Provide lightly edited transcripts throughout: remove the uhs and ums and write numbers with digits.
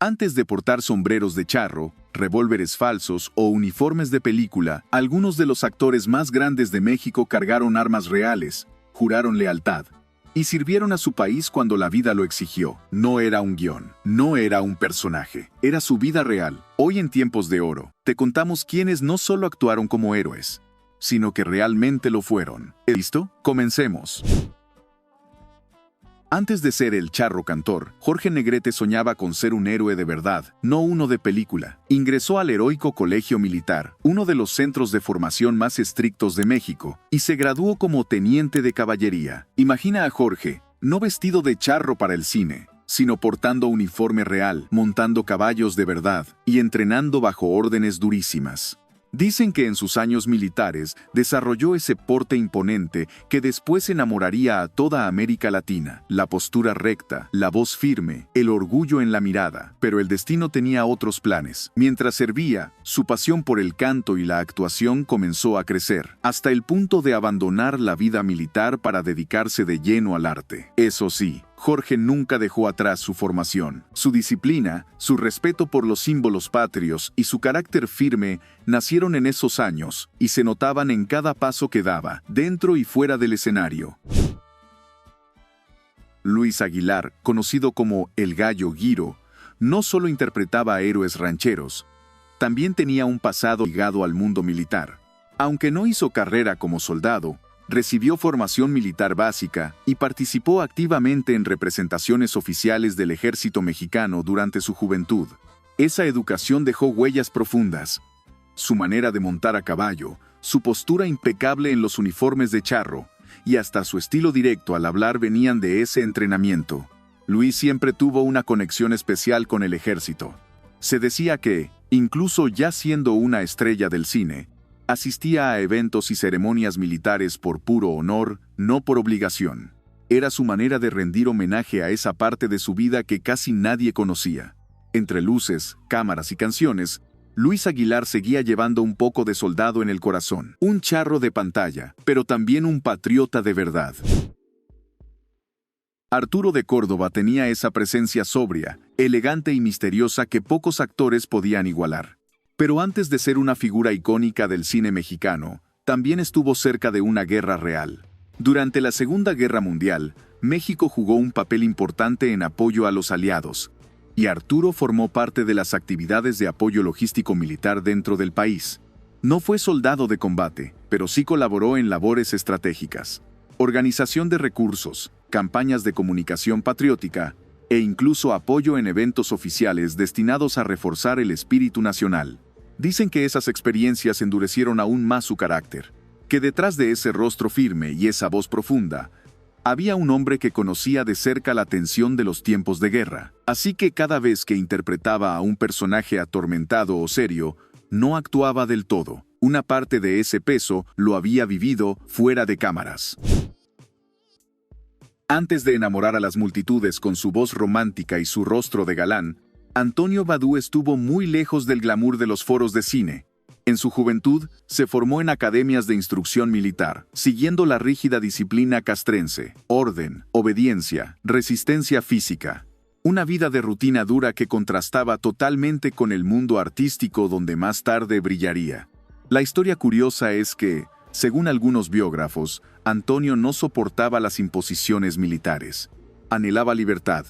Antes de portar sombreros de charro, revólveres falsos o uniformes de película, algunos de los actores más grandes de México cargaron armas reales, juraron lealtad y sirvieron a su país cuando la vida lo exigió. No era un guión, no era un personaje, era su vida real. Hoy en tiempos de oro, te contamos quienes no solo actuaron como héroes, sino que realmente lo fueron. ¿Listo? Comencemos. Antes de ser el charro cantor, Jorge Negrete soñaba con ser un héroe de verdad, no uno de película. Ingresó al Heroico Colegio Militar, uno de los centros de formación más estrictos de México, y se graduó como teniente de caballería. Imagina a Jorge, no vestido de charro para el cine, sino portando uniforme real, montando caballos de verdad y entrenando bajo órdenes durísimas. Dicen que en sus años militares desarrolló ese porte imponente que después enamoraría a toda América Latina. La postura recta, la voz firme, el orgullo en la mirada. Pero el destino tenía otros planes. Mientras servía, su pasión por el canto y la actuación comenzó a crecer, hasta el punto de abandonar la vida militar para dedicarse de lleno al arte. Eso sí, Jorge nunca dejó atrás su formación. Su disciplina, su respeto por los símbolos patrios y su carácter firme nacieron en esos años y se notaban en cada paso que daba, dentro y fuera del escenario. Luis Aguilar, conocido como El Gallo Guiro, no solo interpretaba a héroes rancheros, también tenía un pasado ligado al mundo militar. Aunque no hizo carrera como soldado, recibió formación militar básica y participó activamente en representaciones oficiales del ejército mexicano durante su juventud. Esa educación dejó huellas profundas. Su manera de montar a caballo, su postura impecable en los uniformes de charro y hasta su estilo directo al hablar venían de ese entrenamiento. Luis siempre tuvo una conexión especial con el ejército. Se decía que, incluso ya siendo una estrella del cine, asistía a eventos y ceremonias militares por puro honor, no por obligación. Era su manera de rendir homenaje a esa parte de su vida que casi nadie conocía. Entre luces, cámaras y canciones, Luis Aguilar seguía llevando un poco de soldado en el corazón. Un charro de pantalla, pero también un patriota de verdad. Arturo de Córdoba tenía esa presencia sobria, elegante y misteriosa que pocos actores podían igualar. Pero antes de ser una figura icónica del cine mexicano, también estuvo cerca de una guerra real. Durante la Segunda Guerra Mundial, México jugó un papel importante en apoyo a los aliados, y Arturo formó parte de las actividades de apoyo logístico militar dentro del país. No fue soldado de combate, pero sí colaboró en labores estratégicas, organización de recursos, campañas de comunicación patriótica, e incluso apoyo en eventos oficiales destinados a reforzar el espíritu nacional. Dicen que esas experiencias endurecieron aún más su carácter, que detrás de ese rostro firme y esa voz profunda, había un hombre que conocía de cerca la tensión de los tiempos de guerra. Así que cada vez que interpretaba a un personaje atormentado o serio, no actuaba del todo. Una parte de ese peso lo había vivido fuera de cámaras. Antes de enamorar a las multitudes con su voz romántica y su rostro de galán, Antonio Badú estuvo muy lejos del glamour de los foros de cine. En su juventud, se formó en academias de instrucción militar, siguiendo la rígida disciplina castrense: orden, obediencia, resistencia física. Una vida de rutina dura que contrastaba totalmente con el mundo artístico donde más tarde brillaría. La historia curiosa es que, según algunos biógrafos, Antonio no soportaba las imposiciones militares. Anhelaba libertad.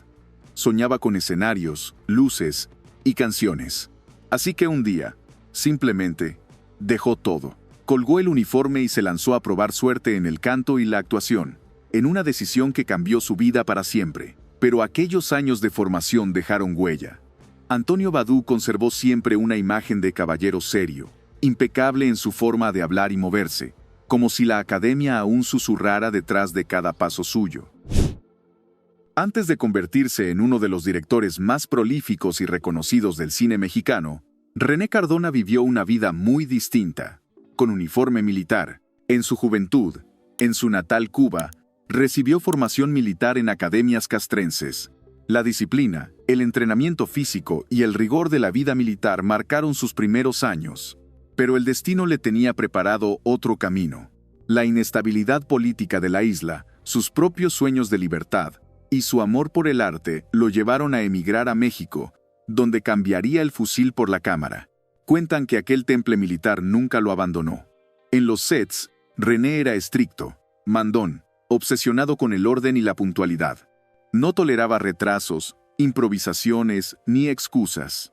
Soñaba con escenarios, luces y canciones. Así que un día, simplemente, dejó todo. Colgó el uniforme y se lanzó a probar suerte en el canto y la actuación, en una decisión que cambió su vida para siempre. Pero aquellos años de formación dejaron huella. Antonio Badú conservó siempre una imagen de caballero serio, impecable en su forma de hablar y moverse, como si la academia aún susurrara detrás de cada paso suyo. Antes de convertirse en uno de los directores más prolíficos y reconocidos del cine mexicano, René Cardona vivió una vida muy distinta. Con uniforme militar, en su juventud, en su natal Cuba, recibió formación militar en academias castrenses. La disciplina, el entrenamiento físico y el rigor de la vida militar marcaron sus primeros años. Pero el destino le tenía preparado otro camino. La inestabilidad política de la isla, sus propios sueños de libertad y su amor por el arte lo llevaron a emigrar a México, donde cambiaría el fusil por la cámara. Cuentan que aquel temple militar nunca lo abandonó. En los sets, René era estricto, mandón, obsesionado con el orden y la puntualidad. No toleraba retrasos, improvisaciones ni excusas.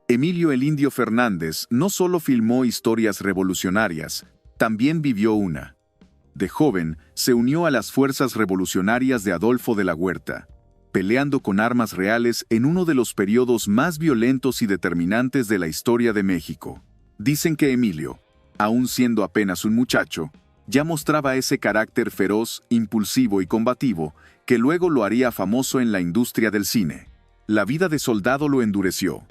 Emilio el Indio Fernández no solo filmó historias revolucionarias, también vivió una. De joven, se unió a las fuerzas revolucionarias de Adolfo de la Huerta, peleando con armas reales en uno de los periodos más violentos y determinantes de la historia de México. Dicen que Emilio, aún siendo apenas un muchacho, ya mostraba ese carácter feroz, impulsivo y combativo que luego lo haría famoso en la industria del cine. La vida de soldado lo endureció.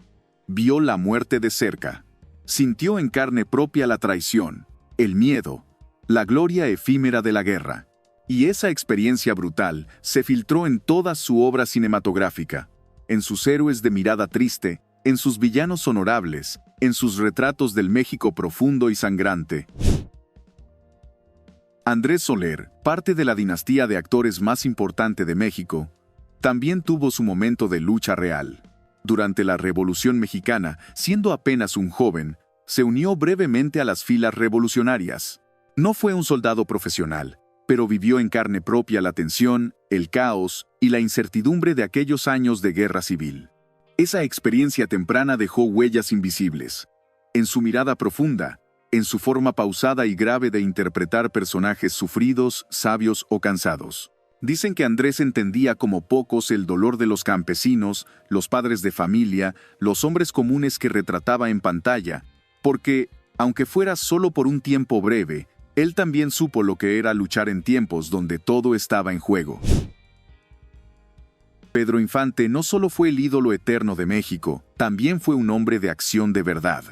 Vio la muerte de cerca. Sintió en carne propia la traición, el miedo, la gloria efímera de la guerra. Y esa experiencia brutal se filtró en toda su obra cinematográfica, en sus héroes de mirada triste, en sus villanos honorables, en sus retratos del México profundo y sangrante. Andrés Soler, parte de la dinastía de actores más importante de México, también tuvo su momento de lucha real. Durante la Revolución Mexicana, siendo apenas un joven, se unió brevemente a las filas revolucionarias. No fue un soldado profesional, pero vivió en carne propia la tensión, el caos y la incertidumbre de aquellos años de guerra civil. Esa experiencia temprana dejó huellas invisibles. En su mirada profunda, en su forma pausada y grave de interpretar personajes sufridos, sabios o cansados. Dicen que Andrés entendía como pocos el dolor de los campesinos, los padres de familia, los hombres comunes que retrataba en pantalla, porque, aunque fuera solo por un tiempo breve, él también supo lo que era luchar en tiempos donde todo estaba en juego. Pedro Infante no solo fue el ídolo eterno de México, también fue un hombre de acción de verdad.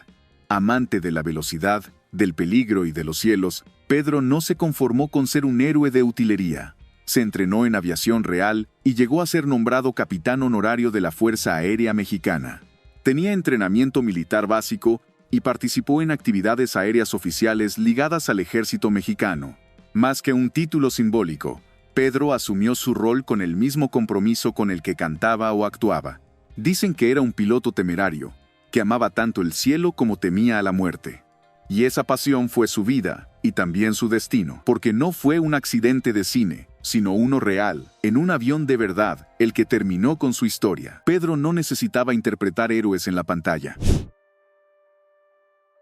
Amante de la velocidad, del peligro y de los cielos, Pedro no se conformó con ser un héroe de utilería. Se entrenó en aviación real y llegó a ser nombrado capitán honorario de la Fuerza Aérea Mexicana. Tenía entrenamiento militar básico y participó en actividades aéreas oficiales ligadas al ejército mexicano. Más que un título simbólico, Pedro asumió su rol con el mismo compromiso con el que cantaba o actuaba. Dicen que era un piloto temerario, que amaba tanto el cielo como temía a la muerte. Y esa pasión fue su vida y también su destino, porque no fue un accidente de cine, sino uno real, en un avión de verdad, el que terminó con su historia. Pedro no necesitaba interpretar héroes en la pantalla.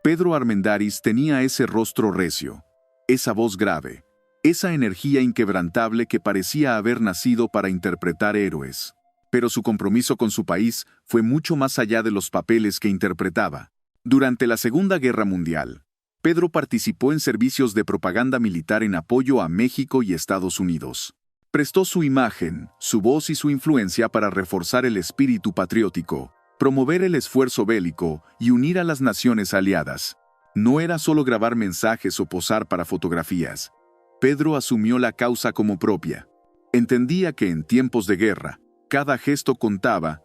Pedro Armendáriz tenía ese rostro recio, esa voz grave, esa energía inquebrantable que parecía haber nacido para interpretar héroes. Pero su compromiso con su país fue mucho más allá de los papeles que interpretaba. Durante la Segunda Guerra Mundial, Pedro participó en servicios de propaganda militar en apoyo a México y Estados Unidos. Prestó su imagen, su voz y su influencia para reforzar el espíritu patriótico, promover el esfuerzo bélico y unir a las naciones aliadas. No era solo grabar mensajes o posar para fotografías. Pedro asumió la causa como propia. Entendía que en tiempos de guerra, cada gesto contaba,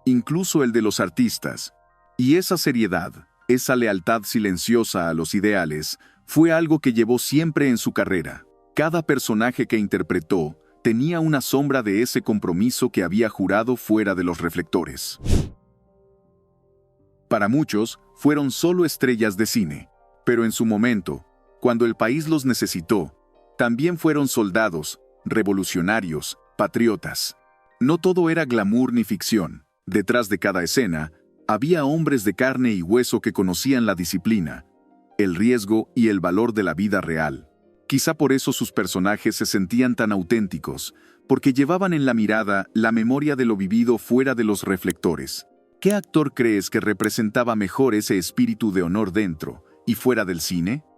incluso el de los artistas. Y esa seriedad, esa lealtad silenciosa a los ideales, fue algo que llevó siempre en su carrera. Cada personaje que interpretó tenía una sombra de ese compromiso que había jurado fuera de los reflectores. Para muchos, fueron solo estrellas de cine, pero en su momento, cuando el país los necesitó, también fueron soldados, revolucionarios, patriotas. No todo era glamour ni ficción. Detrás de cada escena, había hombres de carne y hueso que conocían la disciplina, el riesgo y el valor de la vida real. Quizá por eso sus personajes se sentían tan auténticos, porque llevaban en la mirada la memoria de lo vivido fuera de los reflectores. ¿Qué actor crees que representaba mejor ese espíritu de honor dentro y fuera del cine?